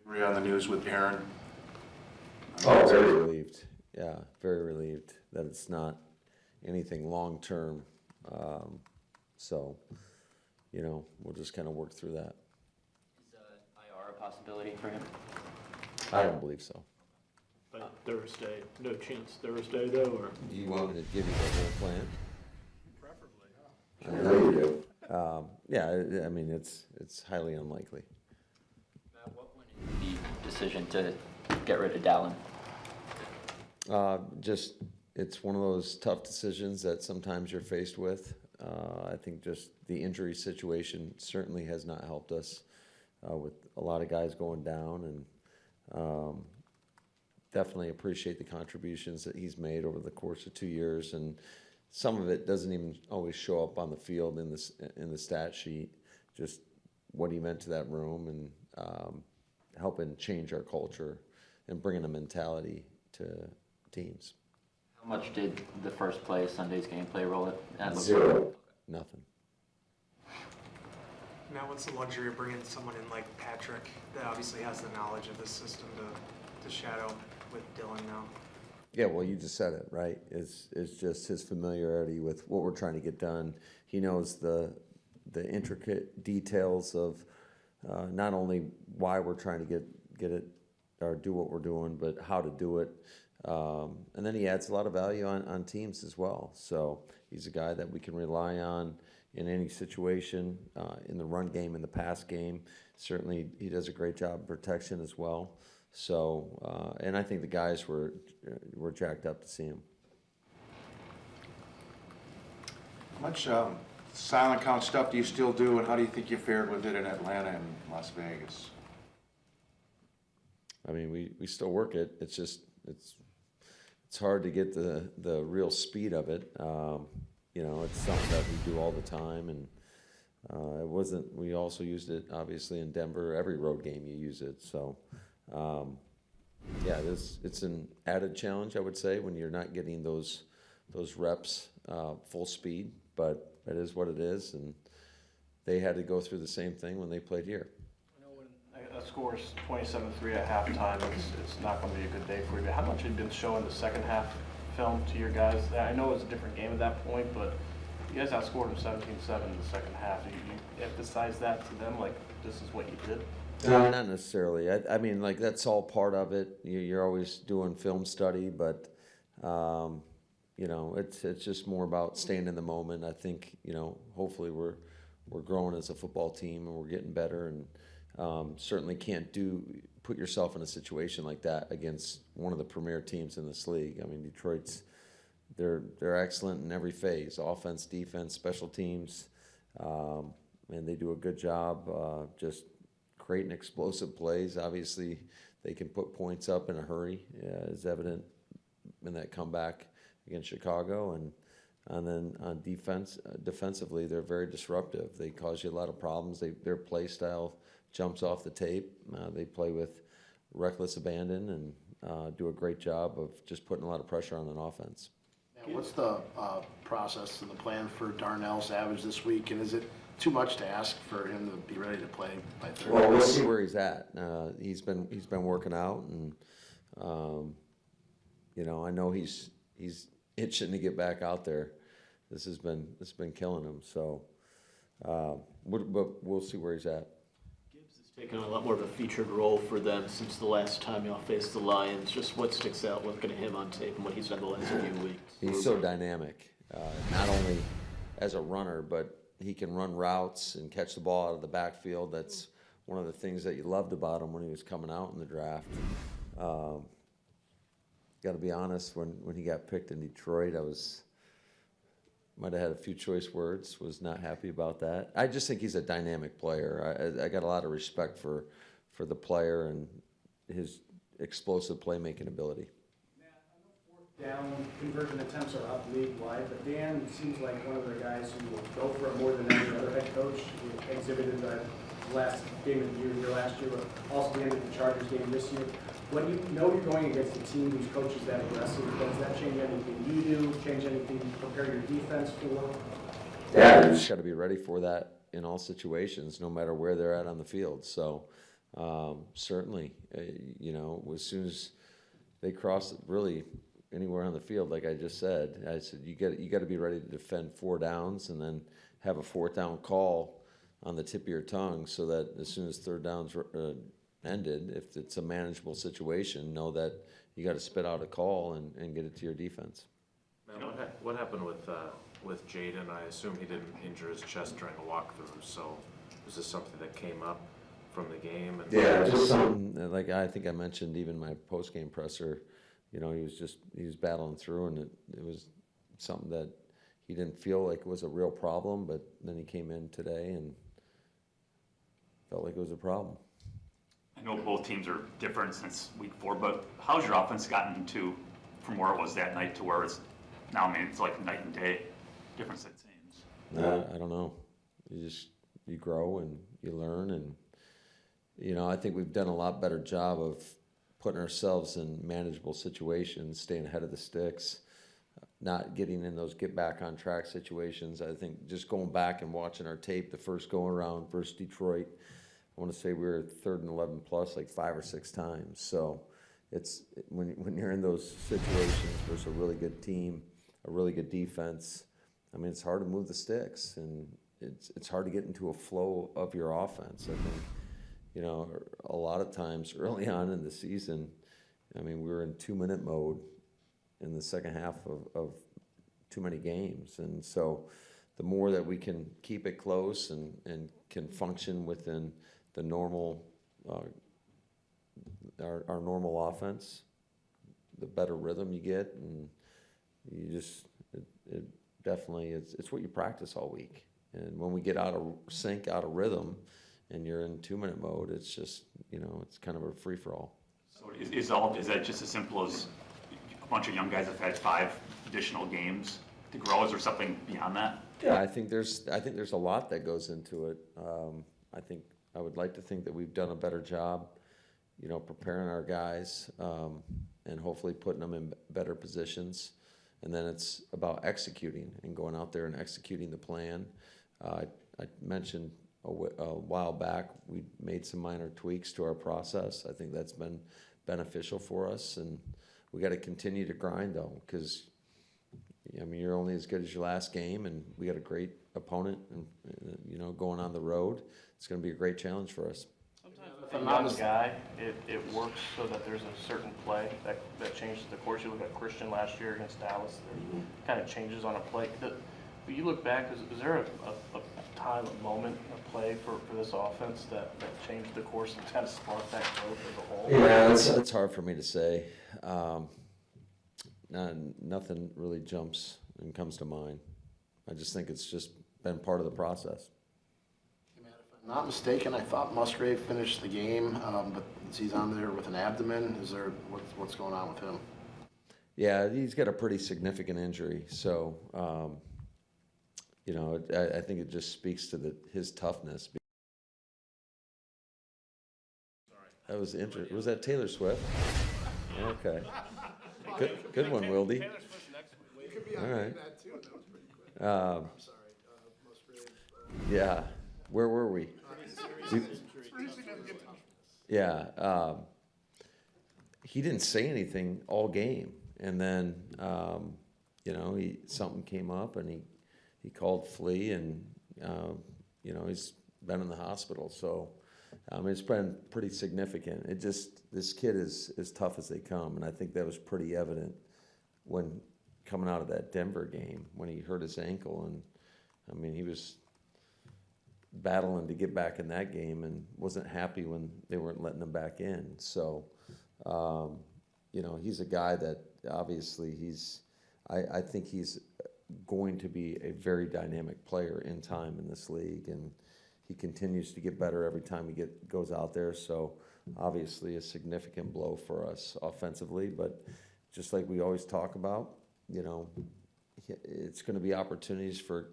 Read on the news with Aaron. Oh, very relieved. Yeah, very relieved that it's not anything long-term. So, we'll just kind of work through that. Is IR a possibility for him? I don't believe so. But Thursday, no chance Thursday though, or? Do you want me to give you the whole plan? Preferably. I know you do. Yeah, I mean, it's highly unlikely. Matt, what went into the decision to get rid of Dallin? It's one of those tough decisions that sometimes you're faced with. I think just the injury situation certainly has not helped us with a lot of guys going down, and definitely appreciate the contributions that he's made over the course of 2 years. And some of it doesn't even always show up on the field in the stat sheet, just what he meant to that room and helping change our culture and bringing a mentality to teams. How much did the first play of Sunday's game play role at LaFleur? Zero. Nothing. Matt, what's the luxury of bringing someone in like Patrick that obviously has the knowledge of the system to shadow with Dylan now? Yeah, well, you just said it, right? It's just his familiarity with what we're trying to get done. He knows the intricate details of not only why we're trying to get it or do what we're doing, but how to do it. And then he adds a lot of value on teams as well. So he's a guy that we can rely on in any situation, in the run game, in the pass game. Certainly he does a great job of protection as well. So, and I think the guys were jacked up to see him. How much silent count stuff do you still do, and how do you think you fared with it in Atlanta and Las Vegas? I mean, we still work it. It's just it's hard to get the real speed of it. It's something that we do all the time, and it wasn't. We also used it obviously in Denver. Every road game you use it. So, it's an added challenge, I would say, when you're not getting those reps full speed. But it is what it is, and they had to go through the same thing when they played here. I know when a score's 27-3 at halftime, it's not going to be a good day for you. But how much had been showing the second half film to your guys? I know it was a different game at that point, but you guys outscored them 17-7 in the second half. You emphasize that to them, like this is what you did? No, not necessarily. I mean, like that's all part of it. You're always doing film study, but it's just more about staying in the moment. I think hopefully we're growing as a football team and we're getting better, and certainly can't put yourself in a situation like that against one of the premier teams in this league. I mean, Detroit's they're excellent in every phase: offense, defense, special teams, and they do a good job just creating explosive plays. Obviously, they can put points up in a hurry, as evident in that comeback against Chicago. And then on defensively, they're very disruptive. They cause you a lot of problems. Their play style jumps off the tape. They play with reckless abandon and do a great job of just putting a lot of pressure on an offense. And what's the process and the plan for Darnell Savage this week? And is it too much to ask for him to be ready to play by Thursday? Well, we'll see where he's at. He's been working out, and I know he's itching to get back out there. This has been killing him. So, but we'll see where he's at. Gibbs has taken on a lot more of a featured role for them since the last time y'all faced the Lions. Just what sticks out looking at him on tape and what he's done the last few weeks? He's so dynamic, not only as a runner, but he can run routes and catch the ball out of the backfield. That's one of the things that you loved about him when he was coming out in the draft. Got to be honest, when he got picked in Detroit, might have had a few choice words, was not happy about that. I just think he's a dynamic player. I got a lot of respect for the player and his explosive playmaking ability. Down conversion attempts are up league-wide, but Dan seems like one of the guys who will go for it more than any other head coach. He exhibited the last game of the year last year, but also the end of the Chargers game this year. When you know you're going against a team whose coach is that aggressive, does that change anything you do, change anything you prepare your defense for? Yeah, you just got to be ready for that in all situations, no matter where they're at on the field. So Certainly, you know, as soon as they cross really anywhere on the field, like I just said, I said you got to be ready to defend 4 downs and then have a 4th down call on the tip of your tongue, so that as soon as 3rd down's ended, if it's a manageable situation, know that you got to spit out a call and get it to your defense. Now, what happened with Jaden? I assume he didn't injure his chest during a walkthrough, so was this something that came up from the game? And Yeah, just something, like I think I mentioned even my post-game presser, you know, he was battling through, and it was something that he didn't feel like it was a real problem, but then he came in today and felt like it was a problem. I know both teams are different since week 4, but how's your offense gotten to from where it was that night to where it's now? I mean, it's like night and day difference, it seems. I don't know. You grow and you learn, and you know, I think we've done a lot better job of putting ourselves in manageable situations, staying ahead of the sticks, not getting in those get back on track situations. I think just going back and watching our tape, the first go around versus Detroit, I want to say we were 3rd and 11 plus like 5 or 6 times. So it's when you're in those situations versus a really good team, a really good defense, I mean, it's hard to move the sticks, and it's hard to get into a flow of your offense. I think, you know, a lot of times early on in the season, I mean, we were in 2-minute mode in the second half of too many games. And so the more that we can keep it close and can function within the normal, our normal offense, the better rhythm you get, and you just, it definitely, it's what you practice all week. And when we get out of sync, out of rhythm, and you're in 2-minute mode, it's just, you know, it's kind of a free-for-all. So is that just as simple as a bunch of young guys have had 5 additional games to grow? Is there something beyond that? Yeah, I think there's a lot that goes into it. I would like to think that we've done a better job, you know, preparing our guys, and hopefully putting them in better positions. And then it's about executing and going out there and executing the plan. I mentioned a while back we made some minor tweaks to our process. I think that's been beneficial for us, and we got to continue to grind though, because I mean, you're only as good as your last game, and we got a great opponent, and you know, going on the road, it's going to be a great challenge for us. Sometimes with a young guy, it works so that there's a certain play that changes the course. You look at Christian last year against Dallas, there's kind of changes on a play. But you look back, is there a time, a moment, a play for this offense that changed the course and kind of sparked that growth as a whole? Yeah, it's hard for me to say. Nothing really jumps and comes to mind. I just think it's just been part of the process. If I'm not mistaken, I thought Musgrave finished the game, but he's on there with an abdomen. Is there, what's going on with him? Yeah, he's got a pretty significant injury, so you know, I think it just speaks to his toughness. That was interesting. Was that Taylor Swift? Okay. Good one, Wildy. All right. Yeah. Where were we? Yeah. He didn't say anything all game, and then you know, something came up, and he called Flea, and you know, he's been in the hospital. So it's been pretty significant. This kid is as tough as they come, and I think that was pretty evident when coming out of that Denver game when he hurt his ankle, and I mean, he was battling to get back in that game and wasn't happy when they weren't letting him back in. So you know, he's a guy that obviously I think he's going to be a very dynamic player in time in this league, and he continues to get better every time he goes out there. So obviously a significant blow for us offensively, but just like we always talk about, you know, it's going to be opportunities for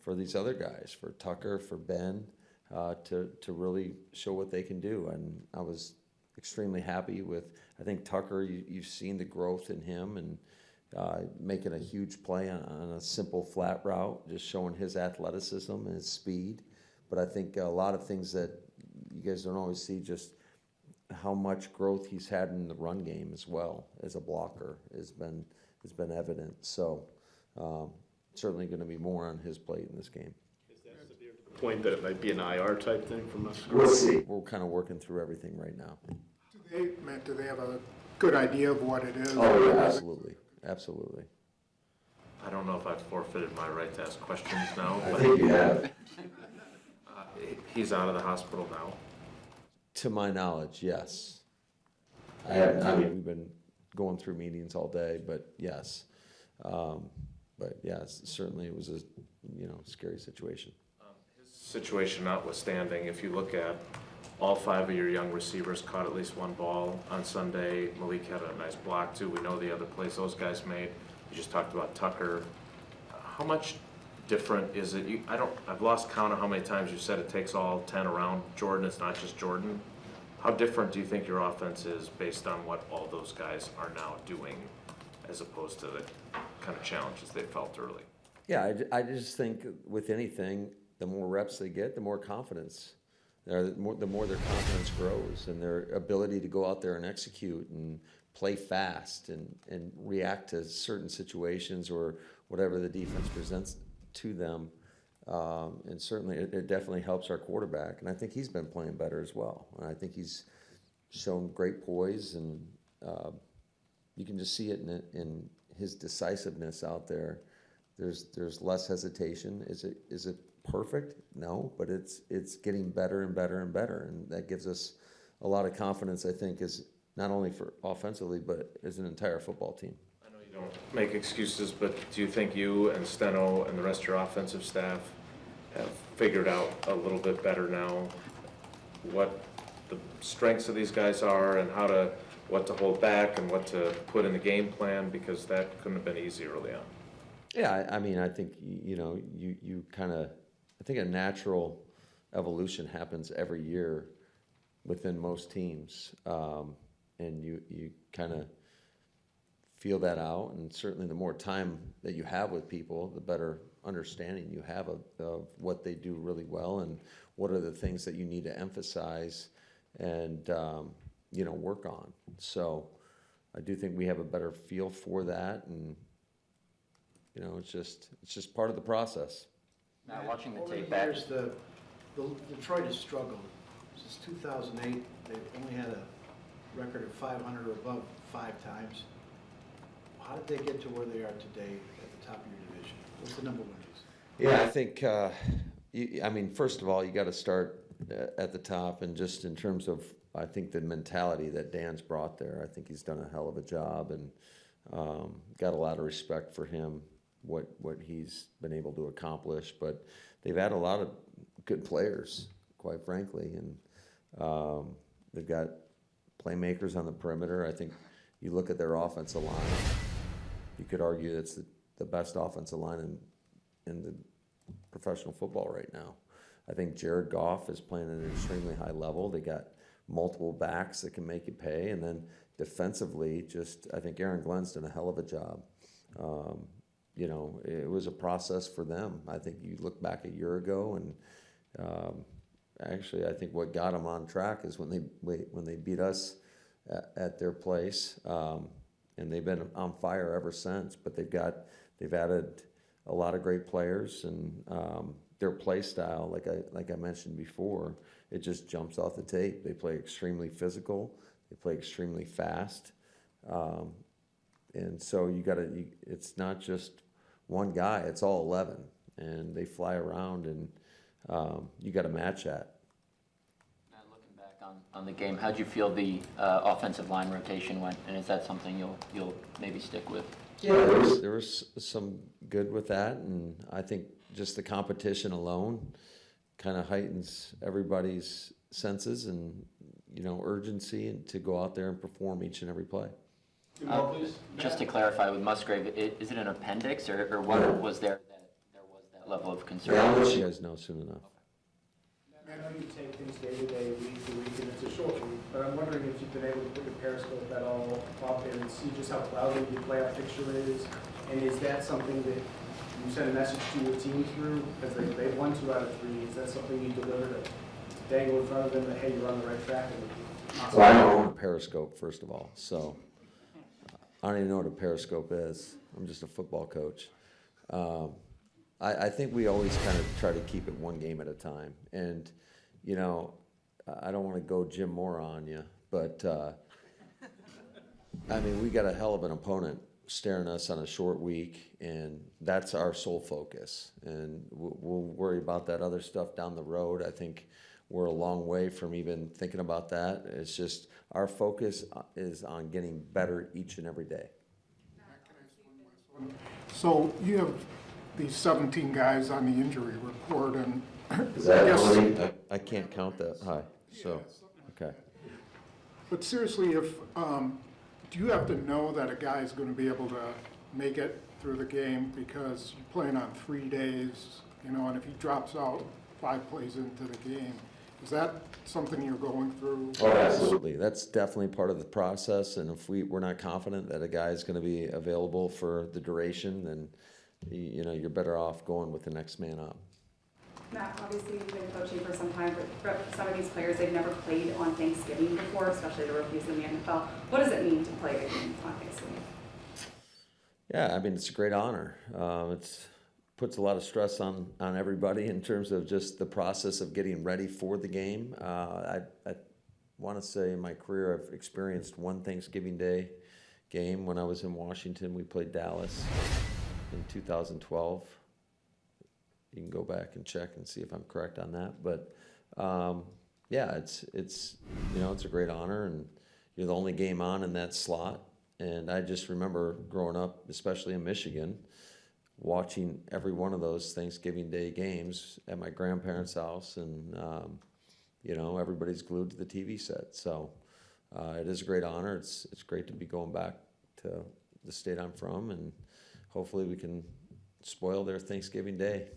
these other guys, for Tucker, for Ben, to really show what they can do. And I was extremely happy with, I think Tucker, you've seen the growth in him, and making a huge play on a simple flat route, just showing his athleticism and his speed. But I think a lot of things that you guys don't always see, just how much growth he's had in the run game as well as a blocker has been evident. So certainly going to be more on his plate in this game. Is that severe to the point that it might be an IR type thing from us? We'll see. We're kind of working through everything right now. Matt, do they have a good idea of what it is? Oh, yeah, absolutely. Absolutely. I don't know if I've forfeited my right to ask questions now, I but think you have. he's out of the hospital now. To my knowledge, yes. I mean, we've been going through meetings all day, but yes. But yes, certainly it was a, scary situation. His situation notwithstanding, if you look at all 5 of your young receivers caught at least 1 ball on Sunday. Malik had a nice block too. We know the other plays those guys made. You just talked about Tucker. How much different is it? I've lost count of how many times you said it takes all 10 around Jordan. It's not just Jordan. How different do you think your offense is based on what all those guys are now doing as opposed to the kind of challenges they felt early? Yeah, I just think with anything, the more reps they get, the more confidence. The more their confidence grows and their ability to go out there and execute and play fast and react to certain situations or whatever the defense presents to them. And certainly it definitely helps our quarterback. And I think he's been playing better as well. And I think he's shown great poise, and you can just see it in his decisiveness out there. There's less hesitation. Is it perfect? No, but it's getting better and better and better, and that gives us a lot of confidence, I think, is not only for offensively, but as an entire football team. I know you don't make excuses, but do you think you and Steno and the rest of your offensive staff have figured out a little bit better now what the strengths of these guys are and what to hold back and what to put in the game plan, because that couldn't have been easy early on? Yeah, I mean, I think, you kind of, I think a natural evolution happens every year within most teams, and you kind of feel that out. And certainly the more time that you have with people, the better understanding you have of what they do really well and what are the things that you need to emphasize and work on. So I do think we have a better feel for that, and it's just part of the process. Now, watching the Over tape the back, years, the Detroit has struggled. Since 2008, they've only had a record of 500 or above 5 times. How did they get to where they are today at the top of your division? What's the number one reason? Yeah, I think, first of all, you got to start at the top, and just in terms of, I think, the mentality that Dan's brought there. I think he's done a hell of a job, and got a lot of respect for him, what he's been able to accomplish. But they've had a lot of good players, quite frankly, and they've got playmakers on the perimeter. I think you look at their offensive line, you could argue it's the best offensive line in the professional football right now. I think Jared Goff is playing at an extremely high level. They got multiple backs that can make you pay, and then defensively, I think Aaron Glenn's done a hell of a job. It was a process for them. I think you look back a year ago, and actually, I think what got them on track is when they beat us at their place, and they've been on fire ever since. But they've added a lot of great players, and their play style, like I mentioned before, it just jumps off the tape. They play extremely physical. They play extremely fast, and so it's not just one guy; it's all 11, and they fly around, and you got to match that. now looking back on the game, how'd you feel the offensive line rotation went, and is that something you'll maybe stick with? Yeah, there was some good with that, and I think just the competition alone kind of heightens everybody's senses and urgency, and to go out there and perform each and every play. Just to clarify with Musgrave, is it an appendix or what was there that there was that level of concern? Yeah, I'll let you guys know soon enough. I know you take things day to day, week to week, and it's a short week, but I'm wondering if you've been able to put your periscope at all up there and see just how cloudy your playoff picture is, and is that something that you send a message to your team through, because they've won 2 out of 3, is that something you deliver to dangle in front of them that, hey, you're on the right track? Well, I don't own a Periscope, first of all, so I don't even know what a Periscope is. I'm just a football coach. I think we always kind of try to keep it one game at a time. And, you know, I don't want to go Jim Moore on you, but, I mean, we got a hell of an opponent staring us on a short week, and that's our sole focus. And we'll worry about that other stuff down the road. I think we're a long way from even thinking about that. It's just our focus is on getting better each and every day. So you have these 17 guys on the injury report, and Is that I guess- really? I can't count that high, so, okay. But seriously, do you have to know that a guy is going to be able to make it through the game because you're playing on 3 days, you know, and if he drops out 5 plays into the game, is that something you're going through? Oh, absolutely. That's definitely part of the process, and if we're not confident that a guy is going to be available for the duration, then, you know, you're better off going with the next man up. Matt, obviously you've been coaching for some time, but for some of these players, they've never played on Thanksgiving before, especially the rookies in the NFL. What does it mean to play a game on Thanksgiving? Yeah, I mean, it's a great honor. It's puts a lot of stress on everybody in terms of just the process of getting ready for the game. I want to say in my career I've experienced one Thanksgiving Day game when I was in Washington. We played Dallas in 2012. You can go back and check and see if I'm correct on that. But yeah, it's you know, it's a great honor, and you're the only game on in that slot. And I just remember growing up, especially in Michigan, watching every one of those Thanksgiving Day games at my grandparents' house, and you know, everybody's glued to the TV set. So it is a great honor. It's great to be going back to the state I'm from, and hopefully we can spoil their Thanksgiving Day.